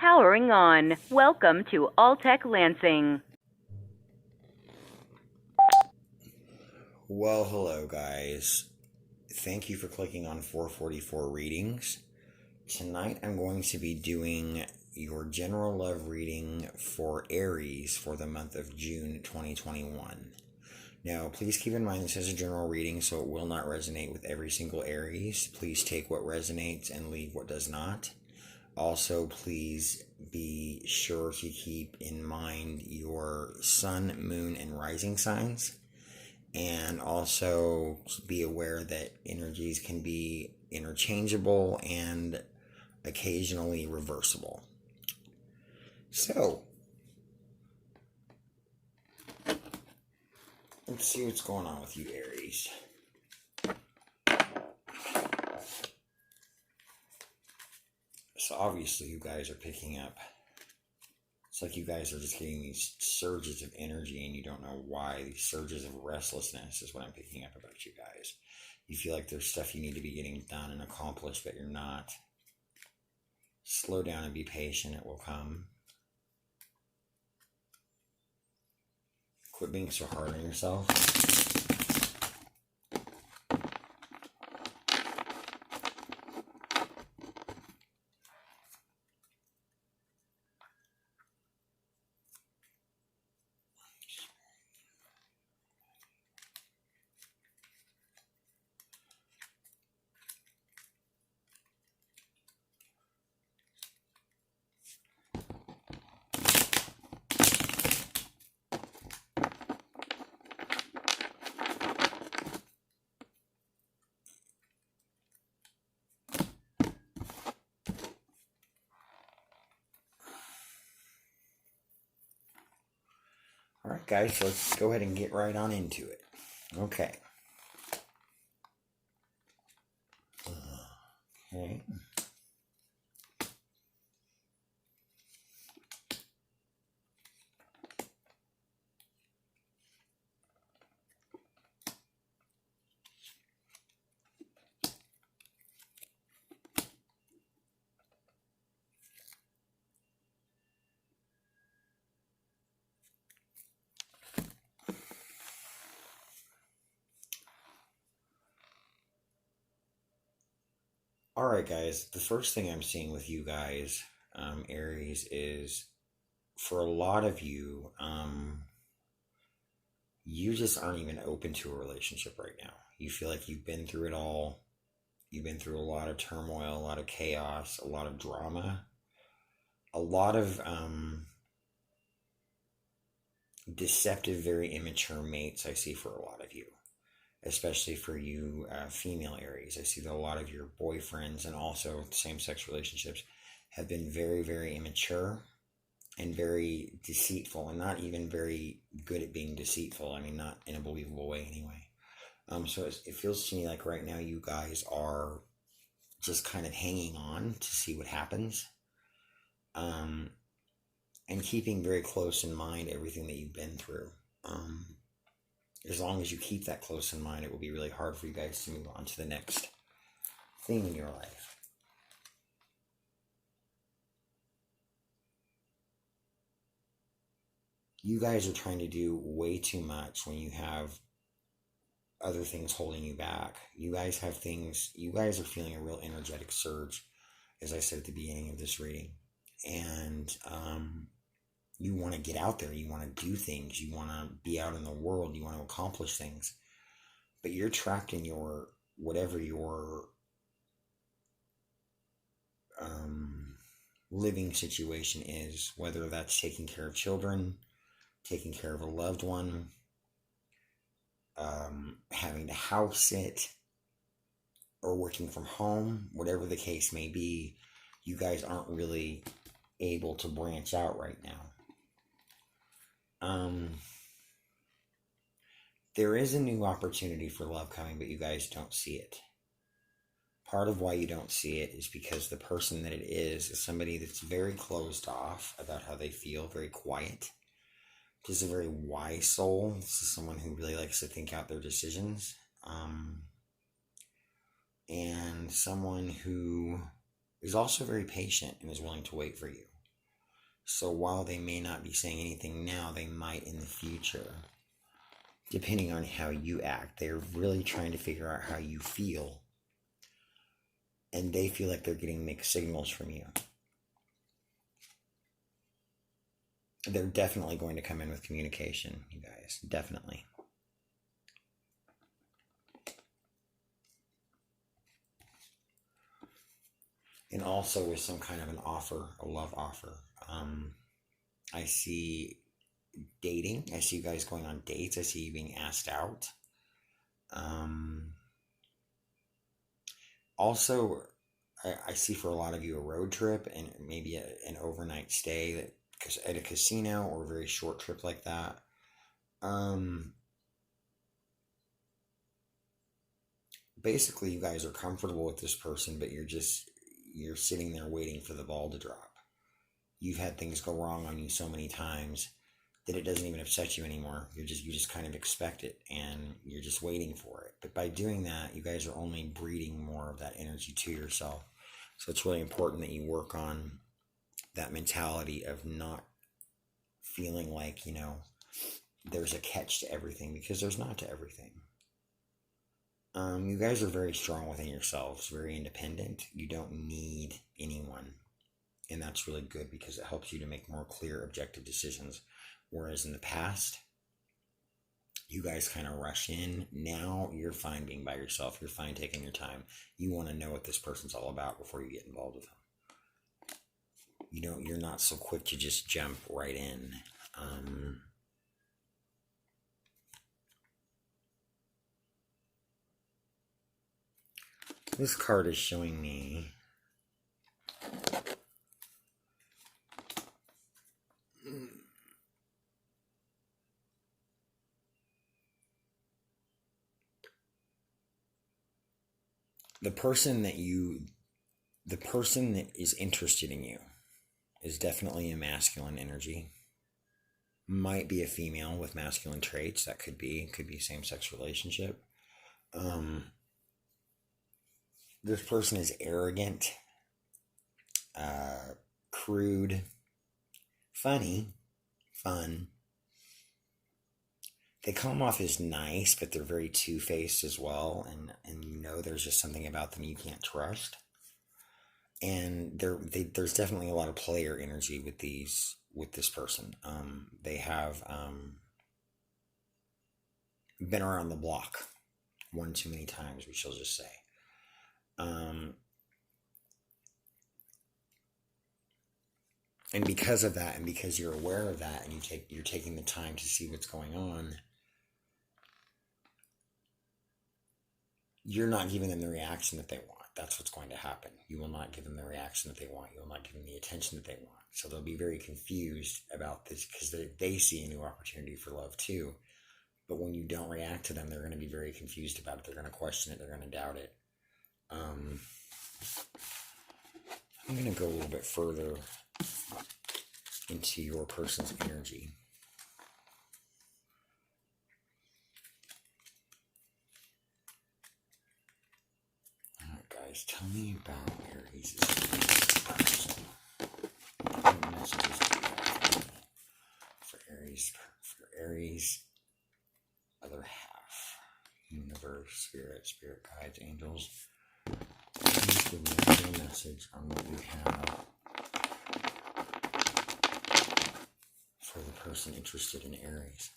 Powering on. Welcome to Alltech Lansing. Well, hello guys. Thank you for clicking on 444 readings. Tonight I'm going to be doing your general love reading for Aries for the month of June 2021. Now, please keep in mind this is a general reading, so it will not resonate with every single Aries. Please take what resonates and leave what does not. Also, please be sure to keep in mind your sun, moon, and rising signs. And also be aware that energies can be interchangeable and occasionally reversible. So, let's see what's going on with you, Aries. So obviously you guys are picking up. It's like you guys are just getting these surges of energy and you don't know why. These surges of restlessness is what I'm picking up about you guys. You feel like there's stuff you need to be getting done and accomplished, but you're not. Slow down and be patient. It will come. Quit being so hard on yourself. Alright guys, so let's go ahead and get right on into it. Okay. Okay. Alright guys, the first thing I'm seeing with you guys, Aries, is for a lot of you, you just aren't even open to a relationship right now. You feel like you've been through it all. You've been through a lot of turmoil, a lot of chaos, a lot of drama, a lot of deceptive, very immature mates I see for a lot of you. Especially for you female Aries. I see that a lot of your boyfriends and also same-sex relationships have been very, very immature and very deceitful, and not even very good at being deceitful. I mean, not in a believable way anyway. So it feels to me like right now you guys are just kind of hanging on to see what happens, and keeping very close in mind everything that you've been through. As long as you keep that close in mind, it will be really hard for you guys to move on to the next thing in your life. You guys are trying to do way too much when you have other things holding you back. You guys are feeling a real energetic surge, as I said at the beginning of this reading. And you want to get out there, you want to do things, you want to be out in the world, you want to accomplish things, but you're trapped in your, whatever your living situation is, whether that's taking care of children, taking care of a loved one, having to house sit, or working from home, whatever the case may be, you guys aren't really able to branch out right now. There is a new opportunity for love coming, but you guys don't see it. Part of why you don't see it is because the person that it is somebody that's very closed off about how they feel, very quiet. This is a very wise soul. This is someone who really likes to think out their decisions. And someone who is also very patient and is willing to wait for you. So while they may not be saying anything now, they might in the future. Depending on how you act, they're really trying to figure out how you feel. And they feel like they're getting mixed signals from you. They're definitely going to come in with communication, you guys. Definitely. And also with some kind of an offer, a love offer. I see dating. I see you guys going on dates. I see you being asked out. Also, I see for a lot of you a road trip and maybe an overnight stay at a casino or a very short trip like that. Basically, you guys are comfortable with this person, but you're sitting there waiting for the ball to drop. You've had things go wrong on you so many times that it doesn't even upset you anymore. You just kind of expect it and you're just waiting for it. But by doing that, you guys are only breeding more of that energy to yourself. So it's really important that you work on that mentality of not feeling like, there's a catch to everything, because there's not to everything. You guys are very strong within yourselves, very independent. You don't need anyone. And that's really good because it helps you to make more clear, objective decisions. Whereas in the past, you guys kind of rush in. Now you're fine being by yourself. You're fine taking your time. You want to know what this person's all about before you get involved with them. You're not so quick to just jump right in. This card is showing me the person that is interested in you is definitely a masculine energy. Might be a female with masculine traits. That could be same-sex relationship. This person is arrogant, crude, funny, fun. They come off as nice, but they're very two-faced as well, and there's just something about them you can't trust. And there's definitely a lot of player energy with this person. They have been around the block one too many times, we shall just say. And because of that, and because you're aware of that, and you're taking the time to see what's going on, you're not giving them the reaction that they want. That's what's going to happen. You will not give them the reaction that they want. You will not give them the attention that they want. So they'll be very confused about this because they see a new opportunity for love too. But when you don't react to them, they're going to be very confused about it. They're going to question it. They're going to doubt it. I'm going to go a little bit further into your person's energy. Guys, tell me about Aries' person. What messages do you have for Aries, other half, universe, spirit guides, angels? Please give me a little message on what you have for the person interested in Aries.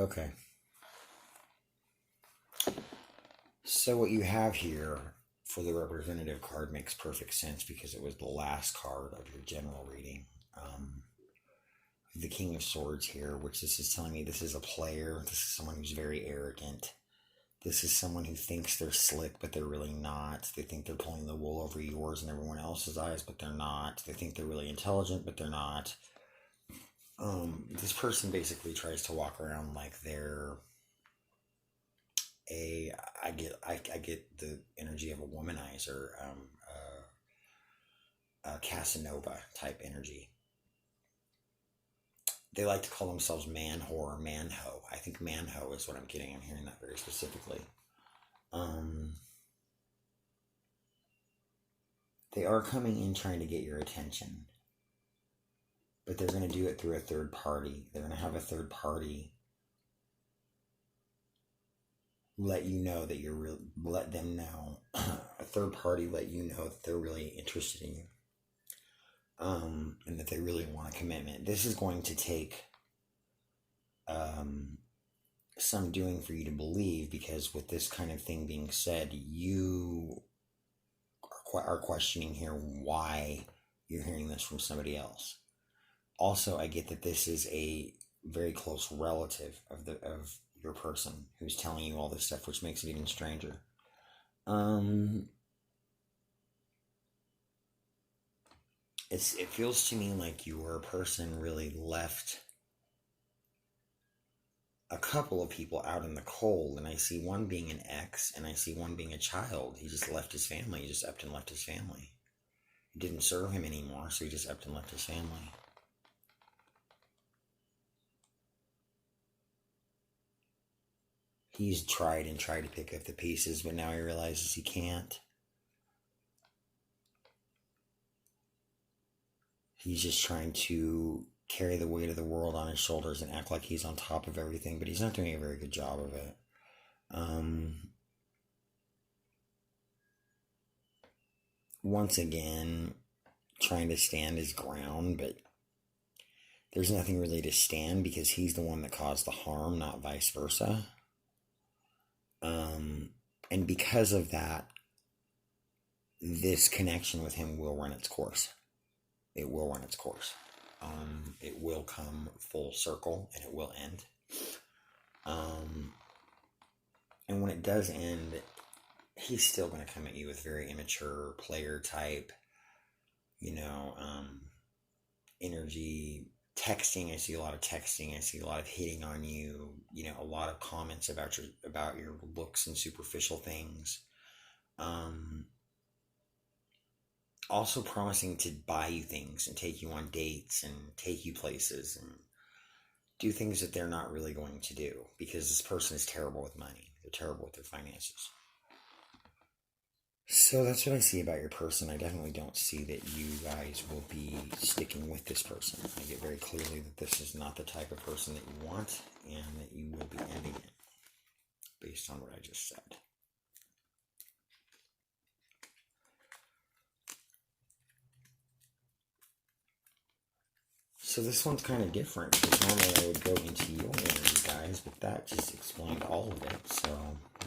Okay. So what you have here for the representative card makes perfect sense because it was the last card of your general reading. The King of Swords here, which this is telling me this is a player. This is someone who's very arrogant. This is someone who thinks they're slick, but they're really not. They think they're pulling the wool over yours and everyone else's eyes, but they're not. They think they're really intelligent, but they're not. This person basically tries to walk around like they're I get the energy of a womanizer, a Casanova type energy. They like to call themselves man-whore or man-ho. I think man-ho is what I'm getting. I'm hearing that very specifically. They are coming in trying to get your attention, but they're going to do it through a third party. They're going to have a third party let you know that let them know, a third party let you know that they're really interested in you, and that they really want a commitment. This is going to take some doing for you to believe, because with this kind of thing being said, you are questioning here why you're hearing this from somebody else. Also, I get that this is a very close relative of your person who's telling you all this stuff, which makes it even stranger. It feels to me like your person really left a couple of people out in the cold, and I see one being an ex, and I see one being a child. He just left his family. He just upped and left his family. It didn't serve him anymore, so he just upped and left his family. He's tried to pick up the pieces, but now he realizes he can't. He's just trying to carry the weight of the world on his shoulders and act like he's on top of everything, but he's not doing a very good job of it. Once again, trying to stand his ground, but there's nothing really to stand because he's the one that caused the harm, not vice versa. And because of that, this connection with him will run its course. It will run its course. It will come full circle and it will end. And when it does end, he's still going to come at you with very immature player type, energy. Texting, I see a lot of texting. I see a lot of hitting on you. A lot of comments about your looks and superficial things. Also promising to buy you things and take you on dates and take you places and do things that they're not really going to do, because this person is terrible with money. They're terrible with their finances. So that's what I see about your person. I definitely don't see that you guys will be sticking with this person. I get very clearly that this is not the type of person that you want, and that you will be ending it based on what I just said. So this one's kind of different, because normally I would go into your energy, guys, but that just explained all of it. So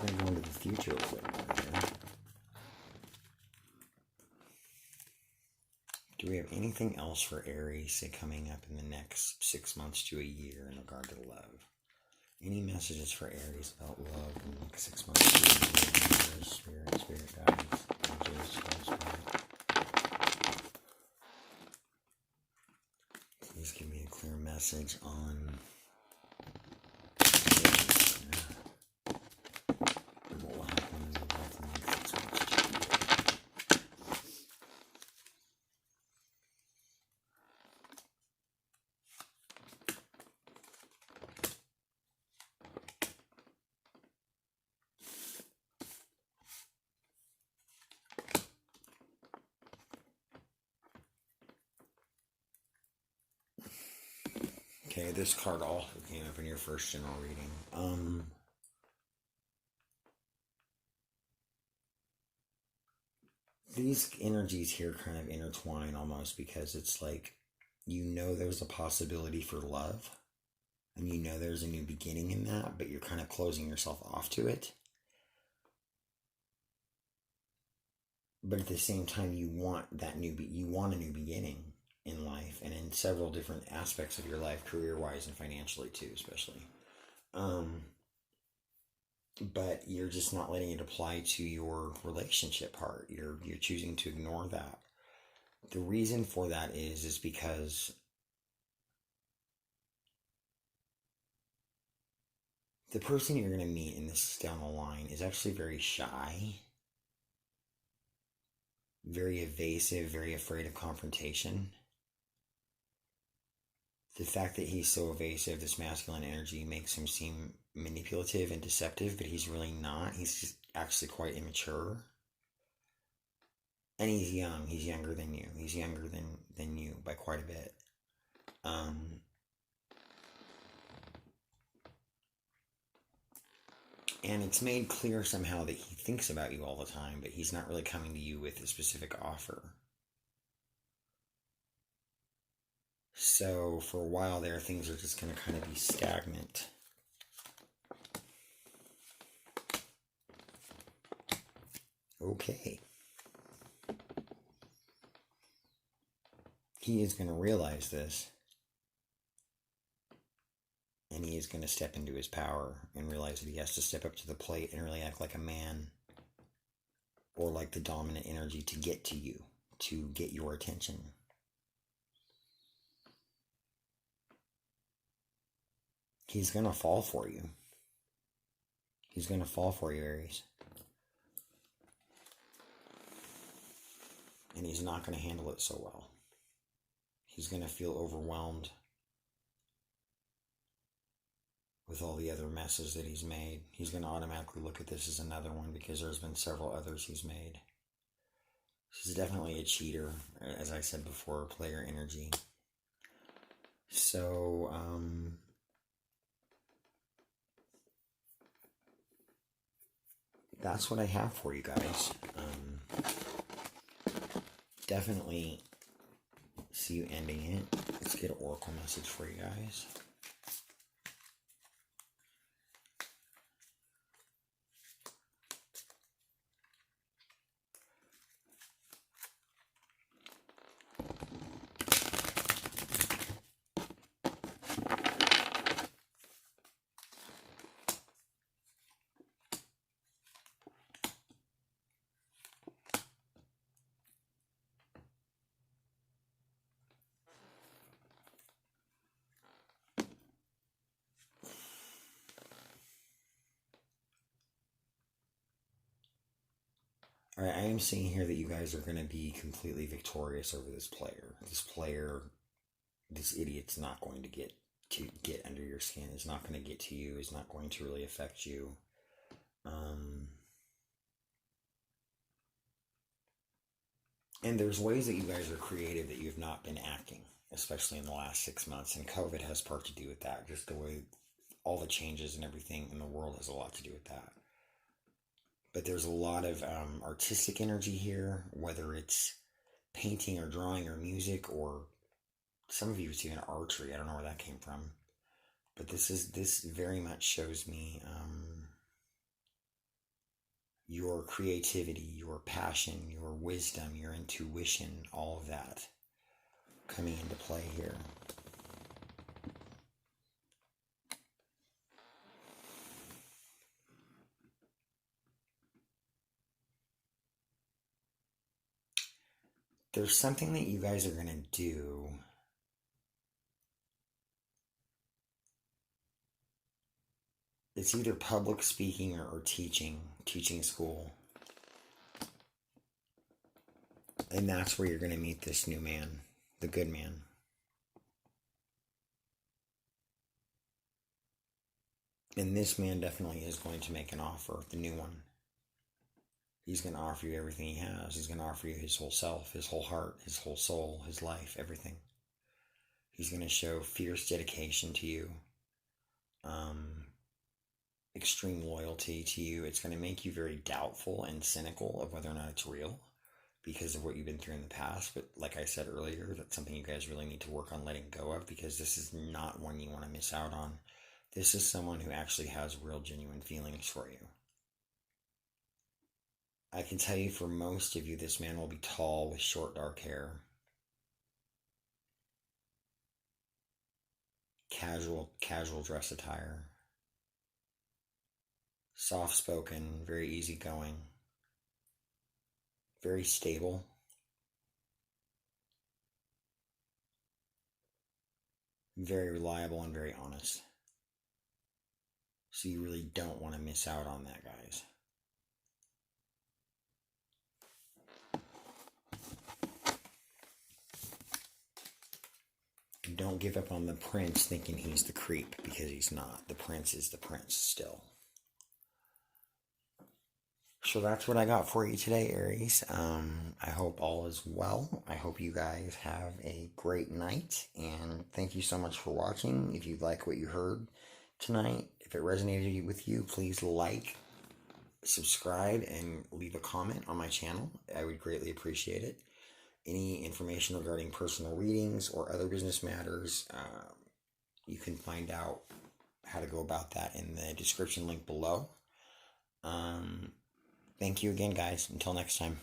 we're going to go into the future a little bit more here. Do we have anything else for Aries, say, coming up in the next 6 months to a year in regard to love? Any messages for Aries about love in the next 6 months to a year? Spirit guides, angels, please give me a clear message on what will happen in the next 6 months to a year. Okay, this card also came up in your first general reading. These energies here kind of intertwine almost, because it's like, there's a possibility for love, and you know there's a new beginning in that, but you're kind of closing yourself off to it. But at the same time, you want you want a new beginning in life, and in several different aspects of your life, career-wise and financially too, especially. But you're just not letting it apply to your relationship part. You're choosing to ignore that. The reason for that is because the person you're going to meet in this down the line is actually very shy, very evasive, very afraid of confrontation. The fact that he's so evasive, this masculine energy, makes him seem manipulative and deceptive, but he's really not. He's just actually quite immature. And he's young. He's younger than you. He's younger than you by quite a bit. And it's made clear somehow that he thinks about you all the time, but he's not really coming to you with a specific offer. So for a while there, things are just going to kind of be stagnant. Okay. He is going to realize this. And he is going to step into his power and realize that he has to step up to the plate and really act like a man, or like the dominant energy, to get to you, to get your attention. He's going to fall for you. He's going to fall for you, Aries. And he's not going to handle it so well. He's going to feel overwhelmed with all the other messes that he's made. He's going to automatically look at this as another one because there's been several others he's made. He's definitely a cheater, as I said before, player energy. So, that's what I have for you guys. Definitely see you ending it. Let's get an oracle message for you guys. Alright, I am seeing here that you guys are going to be completely victorious over this player. This idiot's not going to get under your skin. Is not going to get to you. Is not going to really affect you. And there's ways that you guys are creative that you've not been acting, especially in the last 6 months. And COVID has part to do with that. Just the way all the changes and everything in the world has a lot to do with that. But there's a lot of artistic energy here, whether it's painting or drawing or music, or some of you it's even archery. I don't know where that came from. But this very much shows me your creativity, your passion, your wisdom, your intuition, all of that coming into play here. There's something that you guys are going to do. It's either public speaking or teaching school. And that's where you're going to meet this new man, the good man. And this man definitely is going to make an offer, the new one. He's going to offer you everything he has. He's going to offer you his whole self, his whole heart, his whole soul, his life, everything. He's going to show fierce dedication to you, extreme loyalty to you. It's going to make you very doubtful and cynical of whether or not it's real. because of what you've been through in the past. But like I said earlier, that's something you guys really need to work on letting go of, because this is not one you want to miss out on. This is someone who actually has real, genuine feelings for you. I can tell you for most of you, this man will be tall with short, dark hair. Casual dress attire. Soft spoken, very easygoing. Very stable. Very reliable and very honest. So you really don't want to miss out on that, guys. Don't give up on the prince thinking he's the creep, because he's not. The prince is the prince still. So that's what I got for you today, Aries. I hope all is well. I hope you guys have a great night, and thank you so much for watching. If you like what you heard tonight, if it resonated with you, please like, subscribe, and leave a comment on my channel. I would greatly appreciate it. Any information regarding personal readings or other business matters, you can find out how to go about that in the description link below. Thank you again, guys. Until next time.